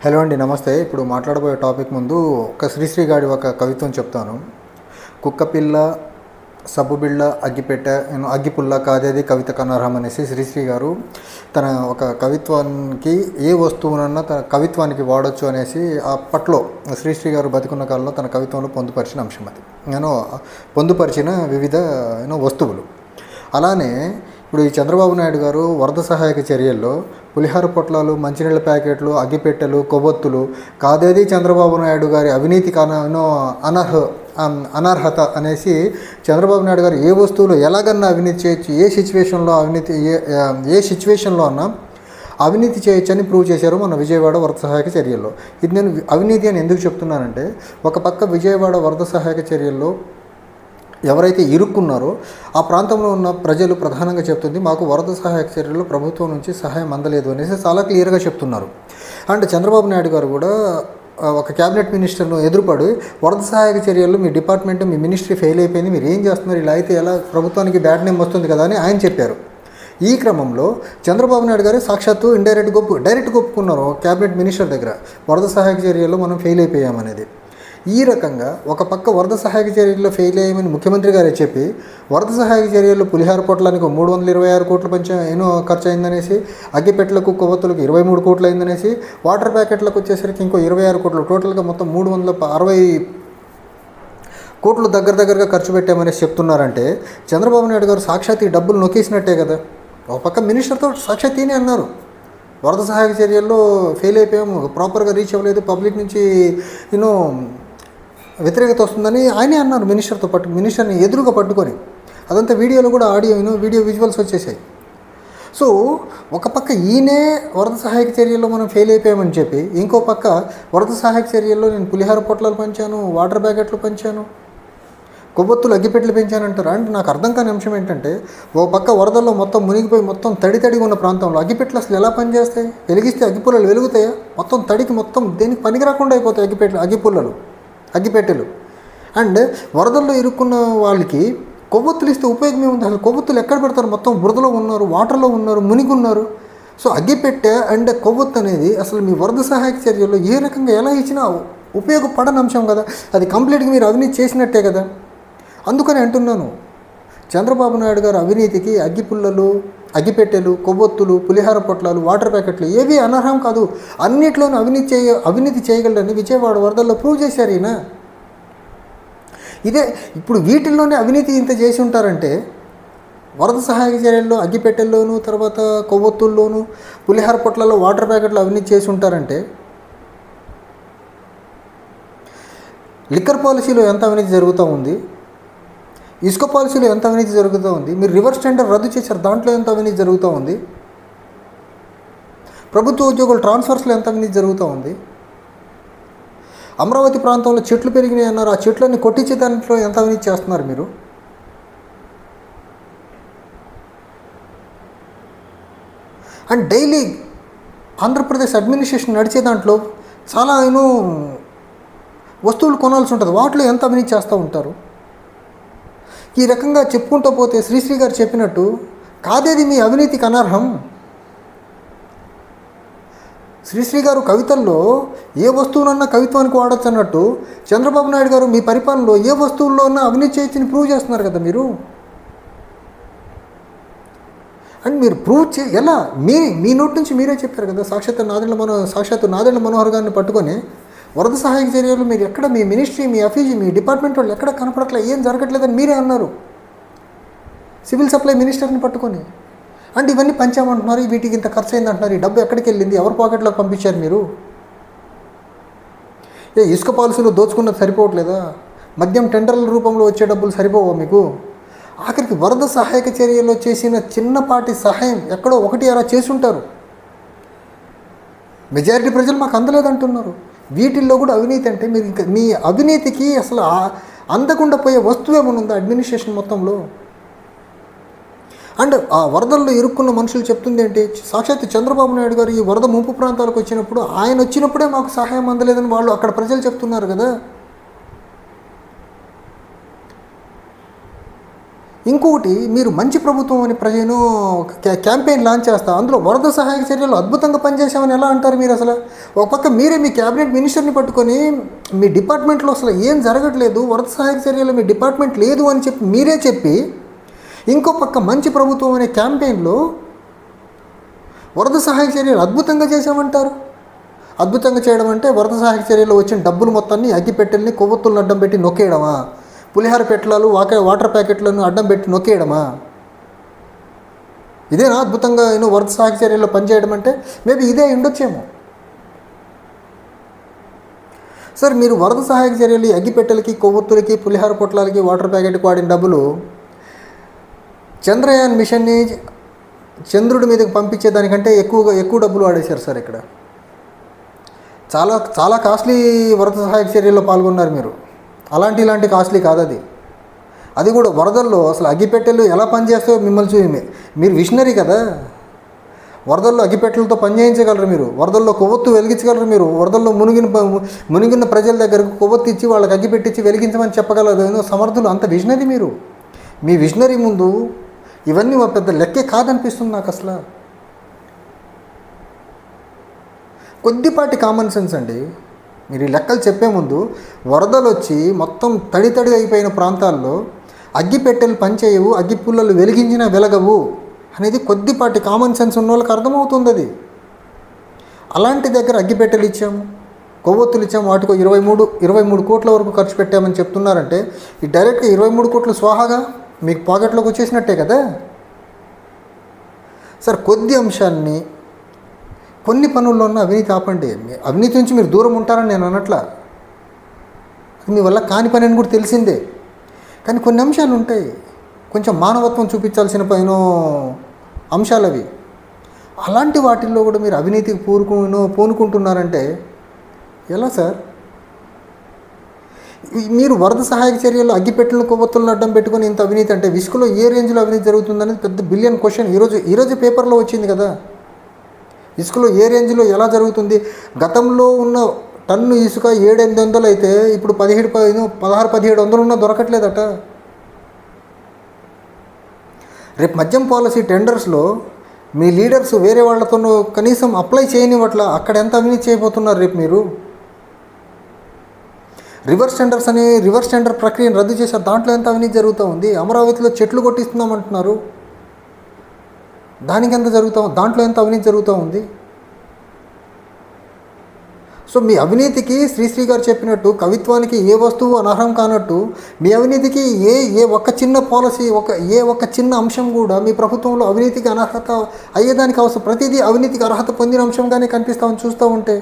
Hello అండి, నమస్తే. ఇప్పుడు మాట్లాడబోయే టాపిక్ ముందు ఒక శ్రీశ్రీ గారి ఒక కవిత్వం చెప్తాను. కుక్కపిల్ల సబ్బుబిళ్ళ అగ్గిపెట్టె అగ్గిపుల్ల కాదేది కవిత కనర్హం అనేసి శ్రీశ్రీ గారు తన ఒక కవిత్వానికి ఏ వస్తువునన్నా తన కవిత్వానికి వాడచ్చు అనేసి అప్పట్లో శ్రీశ్రీ గారు బతికున్న కాలంలో తన కవిత్వంలో పొందుపరిచిన అంశం అది. పొందుపరిచిన వివిధ వస్తువులు. అలానే ఇప్పుడు ఈ చంద్రబాబు నాయుడు గారు వరద సహాయక చర్యల్లో పులిహార పొట్లాలు, మంచినీళ్ళ ప్యాకెట్లు, అగ్గిపెట్టెలు, కొవ్వొత్తులు కాదేది చంద్రబాబు నాయుడు గారి అవినీతి అనర్హత అనేసి చంద్రబాబు నాయుడు గారు ఏ వస్తువులు ఎలాగన్నా అవినీతి చేయొచ్చు, ఏ సిచ్యువేషన్లో అన్నా అవినీతి చేయొచ్చని ప్రూవ్ చేశారు మన విజయవాడ వరద సహాయక చర్యల్లో. ఇది నేను అవినీతి అని ఎందుకు చెప్తున్నానంటే, ఒక పక్క విజయవాడ వరద సహాయక చర్యల్లో ఎవరైతే ఇరుక్కున్నారో ఆ ప్రాంతంలో ఉన్న ప్రజలు ప్రధానంగా చెప్తుంది, మాకు వరద సహాయక చర్యల్లో ప్రభుత్వం నుంచి సహాయం అందలేదు అనేసి చాలా క్లియర్గా చెప్తున్నారు. అండ్ చంద్రబాబు నాయుడు గారు కూడా ఒక క్యాబినెట్ మినిస్టర్ను ఎదురుపడి వరద సహాయక చర్యల్లో మీ డిపార్ట్మెంట్, మీ మినిస్ట్రీ ఫెయిల్ అయిపోయింది, మీరు ఏం చేస్తున్నారు, ఇలా అయితే ఎలా ప్రభుత్వానికి బ్యాడ్ నేమ్ వస్తుంది కదా అని ఆయన చెప్పారు. ఈ క్రమంలో చంద్రబాబు నాయుడు గారు సాక్షాత్తు డైరెక్ట్ ఒప్పుకున్నారు క్యాబినెట్ మినిస్టర్ దగ్గర, వరద సహాయక చర్యల్లో మనం ఫెయిల్ అయిపోయామనేది. ఈ రకంగా ఒక పక్క వరద సహాయక చర్యల్లో ఫెయిల్ అయ్యామని ముఖ్యమంత్రి గారే చెప్పి, వరద సహాయక చర్యల్లో పులిహార పొట్లానికి 326 కోట్లు ఖర్చు అయిందనేసి, అగ్గిపెట్టలకు కొవ్వొత్తులకు 23 కోట్లు అయిందనేసి, వాటర్ ప్యాకెట్లకు వచ్చేసరికి ఇంకో 26 కోట్లు, టోటల్గా మొత్తం 360 కోట్లు దగ్గరగా ఖర్చు పెట్టామనేసి చెప్తున్నారంటే చంద్రబాబు నాయుడు గారు సాక్షాత్ ఈ డబ్బులు నొక్కేసినట్టే కదా. ఒక పక్క మినిస్టర్తో సాక్షాత్ ఈయనే అన్నారు, వరద సహాయక చర్యల్లో ఫెయిల్ అయిపోయాము, ప్రాపర్గా రీచ్ అవ్వలేదు, పబ్లిక్ నుంచి వ్యతిరేకత వస్తుందని ఆయనే అన్నారు మినిస్టర్ని ఎదురుగా పట్టుకొని. అదంతా వీడియోలో కూడా వీడియో విజువల్స్ వచ్చేసాయి. సో ఒక పక్క ఈయనే వరద సహాయక చర్యల్లో మనం ఫెయిల్ అయిపోయామని చెప్పి, ఇంకో పక్క వరద సహాయక చర్యల్లో నేను పులిహార పొట్లాలు పంచాను, వాటర్ ప్యాకెట్లు పంచాను, కొవ్వొత్తులు అగ్గిపెట్లు పెంచానంటారు. అంటే నాకు అర్థం కాని అంశం ఏంటంటే, ఓ పక్క వరదల్లో మొత్తం మునిగిపోయి మొత్తం తడిగా ఉన్న ప్రాంతంలో అగ్గిపెట్లు అసలు ఎలా పనిచేస్తాయి? వెలిగిస్తే అగ్గిపుల్లలు వెలుగుతాయా? మొత్తం తడికి మొత్తం దేనికి పనికి రాకుండా అయిపోతాయి అగ్గిపెట్టెలు. అండ్ వరదల్లో ఇరుక్కున్న వాళ్ళకి కొవ్వొత్తులు ఇస్తే ఉపయోగం ఏముంది? అసలు కొవ్వొత్తులు ఎక్కడ పెడతారు? మొత్తం బురదలో ఉన్నారు, వాటర్లో ఉన్నారు, మునిగి ఉన్నారు. సో అగ్గిపెట్టె అండ్ కొవ్వొత్తు అనేది అసలు మీ వరద సహాయక చర్యల్లో ఏ రకంగా ఎలా ఇచ్చినా ఉపయోగపడని అంశం కదా. అది కంప్లీట్గా మీరు అవినీతి చేసినట్టే కదా. అందుకని అంటున్నాను, చంద్రబాబు నాయుడు గారు అవినీతికి అగ్గిపుల్లలు, అగ్గిపెట్టెలు, కొవ్వొత్తులు, పులిహార పొట్లాలు, వాటర్ ప్యాకెట్లు ఏవి అనర్హం కాదు. అన్నిట్లోనూ అవినీతి చేయగలరని విజయవాడ వరదల్లో ప్రూవ్ చేశారు ఈయన. ఇదే ఇప్పుడు వీటిల్లోనే అవినీతి ఇంత చేసి ఉంటారంటే, వరద సహాయక చర్యల్లో అగ్గిపెట్టెల్లోనూ, తర్వాత కొవ్వొత్తుల్లోనూ, పులిహార పొట్లలో, వాటర్ ప్యాకెట్లు అవినీతి చేసి ఉంటారంటే, లిక్కర్ పాలసీలో ఎంత అవినీతి జరుగుతూ ఉంది, ఇసుక పాలసీలో ఎంత అవినీతి జరుగుతూ ఉంది, మీరు రివర్స్ టెండర్ రద్దు చేశారు, దాంట్లో ఎంత అవినీతి జరుగుతూ ఉంది, ప్రభుత్వ ఉద్యోగుల ట్రాన్స్ఫర్స్లో ఎంత అవినీతి జరుగుతూ ఉంది, అమరావతి ప్రాంతంలో చెట్లు పెరిగినాయి అన్నారు, ఆ చెట్లన్నీ కొట్టించే దాంట్లో ఎంత అవినీతి చేస్తున్నారు మీరు. అండ్ డైలీ ఆంధ్రప్రదేశ్ అడ్మినిస్ట్రేషన్ నడిచే దాంట్లో చాలా వస్తువులు కొనాల్సి ఉంటుంది, వాటిలో ఎంత అవినీతి చేస్తూ ఉంటారు. ఈ రకంగా చెప్పుకుంటూ పోతే శ్రీశ్రీ గారు చెప్పినట్టు కాదేది మీ అవినీతికి అనర్హం. శ్రీశ్రీ గారు కవితల్లో ఏ వస్తువునన్నా కవిత్వానికి వాడచ్చు అన్నట్టు, చంద్రబాబు నాయుడు గారు మీ పరిపాలనలో ఏ వస్తువుల్లో ఉన్నా అవినీతి చేయొచ్చని ప్రూవ్ చేస్తున్నారు కదా మీరు. అండ్ మీరు ప్రూవ్ ఎలా మీ నోటి నుంచి మీరే చెప్పారు కదా, సాక్షాత్తు నాదెండ్ల మనోహర్ గారిని పట్టుకొని వరద సహాయక చర్యలు మీరు ఎక్కడ, మీ మినిస్ట్రీ, మీ అఫీజీ, మీ డిపార్ట్మెంట్ వాళ్ళు ఎక్కడ కనపడట్లేదు, ఏం జరగట్లేదని మీరే అన్నారు సివిల్ సప్లై మినిస్టర్ని పట్టుకొని. అంటే ఇవన్నీ పంచామంటున్నారు, వీటికి ఇంత ఖర్చు అయింది అంటున్నారు, ఈ డబ్బు ఎక్కడికి వెళ్ళింది, ఎవరి పాకెట్లోకి పంపించారు మీరు? ఇసుక పాలసీలో దోచుకున్నది సరిపోవట్లేదా? మద్యం టెండర్ల రూపంలో వచ్చే డబ్బులు సరిపోవా మీకు? ఆఖరికి వరద సహాయక చర్యల్లో చేసిన చిన్నపాటి సహాయం ఎక్కడో ఒకటి అలా చేసుంటారు, మెజారిటీ ప్రజలు మాకు అందలేదంటున్నారు. వీటిల్లో కూడా అవినీతి అంటే మీరు ఇంకా మీ అవినీతికి అసలు అందకుండా పోయే వస్తువు ఏమైనా ఉందా అడ్మినిస్ట్రేషన్ మొత్తంలో? అండ్ ఆ వరదల్లో ఇరుక్కున్న మనుషులు చెప్తుంది ఏంటి, సాక్షాత్ చంద్రబాబు నాయుడు గారు ఈ వరద ముంపు ప్రాంతాలకు వచ్చినప్పుడు ఆయన వచ్చినప్పుడే మాకు సహాయం అందలేదని వాళ్ళు అక్కడ ప్రజలు చెప్తున్నారు కదా. ఇంకొకటి, మీరు మంచి ప్రభుత్వం అని ప్రజను క్యాంపెయిన్ లాంచ్ చేస్తా, అందులో వరద సహాయక చర్యలు అద్భుతంగా పనిచేసామని ఎలా అంటారు మీరు? అసలు ఒక పక్క మీరే మీ క్యాబినెట్ మినిస్టర్ని పట్టుకొని మీ డిపార్ట్మెంట్లో అసలు ఏం జరగట్లేదు, వరద సహాయక చర్యలు మీ డిపార్ట్మెంట్ లేదు అని చెప్పి మీరే చెప్పి, ఇంకో పక్క మంచి ప్రభుత్వం అనే క్యాంపెయిన్లో వరద సహాయక చర్యలు అద్భుతంగా చేశామంటారు. అద్భుతంగా చేయడం అంటే వరద సహాయక చర్యలు వచ్చిన డబ్బులు మొత్తాన్ని అగ్గిపెట్టెల్ని కొవ్వొత్తులను అడ్డం పెట్టి నొక్కేయడమా? పులిహార పెట్టెలు వాటర్ ప్యాకెట్లను అడ్డం పెట్టి నొక్కేయడమా? ఇదేనా అద్భుతంగా వరద సహాయక చర్యల్లో పనిచేయడం అంటే? మేబీ ఇదే ఉండొచ్చేమో. సార్, మీరు వరద సహాయక చర్యలు అగ్గిపెట్టెలకి, కొవ్వొత్తులకి, పులిహార పొట్లాలకి, వాటర్ ప్యాకెట్కి వాడిన డబ్బులు చంద్రయాన్ మిషన్ని చంద్రుడి మీదకి పంపించేదానికంటే ఎక్కువ డబ్బులు వాడేశారు సార్. ఇక్కడ చాలా చాలా కాస్ట్లీ వరద సహాయక చర్యల్లో పాల్గొన్నారు మీరు. ఇలాంటి కాస్ట్లీ కాదు అది. అది కూడా వరదల్లో అసలు అగ్గిపెట్టెలు ఎలా పనిచేస్తాయో మిమ్మల్ని చూసి, మీరు విషనరీ కదా. వరదల్లో అగ్గిపెట్టెలతో పనిచేయించగలరు మీరు, వరదల్లో కొవ్వొత్తు వెలిగించగలరు మీరు, వరదల్లో మునిగిన ప్రజల దగ్గరకు కొవ్వొత్తు ఇచ్చి వాళ్ళకి అగ్గిపెట్టించి వెలిగించమని చెప్పగలరు సమర్థులు. అంత విషనరీ మీరు. మీ విషనరీ ముందు ఇవన్నీ పెద్ద లెక్కే కాదనిపిస్తుంది నాకు అసలు. కొద్దిపాటి కామన్ సెన్స్ అండి. మీరు ఈ లెక్కలు చెప్పే ముందు, వరదలు వచ్చి మొత్తం తడి అయిపోయిన ప్రాంతాల్లో అగ్గిపెట్టెలు పనిచేయవు, అగ్గి పుల్లలు వెలిగించినా వెలగవు అనేది కొద్దిపాటి కామన్ సెన్స్ ఉన్న వాళ్ళకి అర్థమవుతుంది అది. అలాంటి దగ్గర అగ్గిపెట్టెలు ఇచ్చాము, కొవ్వొత్తులు ఇచ్చాము, వాటికి 23 కోట్ల వరకు ఖర్చు పెట్టామని చెప్తున్నారంటే, ఈ డైరెక్ట్గా 23 కోట్లు స్వాహాగా మీకు పాకెట్లోకి వచ్చేసినట్టే కదా సార్. కొద్ది అంశాన్ని, కొన్ని పనుల్లో ఉన్న అవినీతి ఆపండి. అవినీతి నుంచి మీరు దూరం ఉంటారని నేను అనట్లా, మీ వల్ల కాని పని అని కూడా తెలిసిందే. కానీ కొన్ని అంశాలు ఉంటాయి, కొంచెం మానవత్వం చూపించాల్సిన అంశాలు అవి. అలాంటి వాటిల్లో కూడా మీరు అవినీతికి పూనుకుంటున్నారంటే ఎలా సార్? మీరు వరద సహాయక చర్యలు అగ్గిపెట్టెలను కొవ్వొత్తులను అడ్డం పెట్టుకొని ఇంత అవినీతి అంటే, ఇసుకలో ఏ రేంజ్లో అవినీతి జరుగుతుందనేది పెద్ద బిలియన్ క్వశ్చన్. ఈరోజు పేపర్లో వచ్చింది కదా, ఇసుకలో ఏ రేంజ్లో ఎలా జరుగుతుంది. గతంలో ఉన్న టన్ను ఇసుక 700-800 అయితే ఇప్పుడు 16-1700 ఉన్నా దొరకట్లేదట. రేపు మద్యం పాలసీ టెండర్స్లో మీ లీడర్స్ వేరే వాళ్ళతో కనీసం అప్లై చేయనివట్ల, అక్కడ ఎంత అవినీతి చేయబోతున్నారు రేపు మీరు. రివర్స్ టెండర్ ప్రక్రియను రద్దు చేశారు, దాంట్లో ఎంత అవినీతి జరుగుతూ ఉంది. అమరావతిలో చెట్లు కొట్టిస్తున్నామంటున్నారు, దాంట్లో ఎంత అవినీతి జరుగుతూ ఉంది. సో మీ అవినీతికి శ్రీశ్రీ గారు చెప్పినట్టు కవిత్వానికి ఏ వస్తువు అనర్హం కానట్టు, మీ అవినీతికి ఏ ఒక్క చిన్న పాలసీ, ఒక్క చిన్న అంశం కూడా మీ ప్రభుత్వంలో అవినీతికి అనర్హత అయ్యేదానికి అవసరం. ప్రతిదీ అవినీతికి అర్హత పొందిన అంశంగానే కనిపిస్తామని చూస్తూ ఉంటే,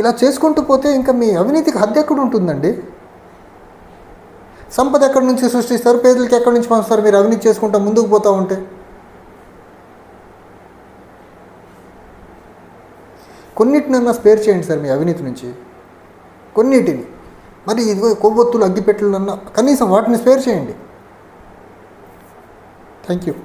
ఇలా చేసుకుంటూ పోతే ఇంకా మీ అవినీతికి హద్దు ఎక్కడ ఉంటుందండి? సంపద ఎక్కడి నుంచి సృష్టిస్తారు, పేదలకి ఎక్కడి నుంచి పంచుతారు మీరు అవినీతి చేసుకుంటూ ముందుకు పోతూ ఉంటే? కొన్నిటినన్నా స్పేర్ చేయండి సార్ మీ అవినీతి నుంచి, కొన్నిటిని. మరి ఇదిగో కొవ్వొత్తులు అగ్గిపెట్టెలన్నా కనీసం వాటిని స్పేర్ చేయండి. Thank you.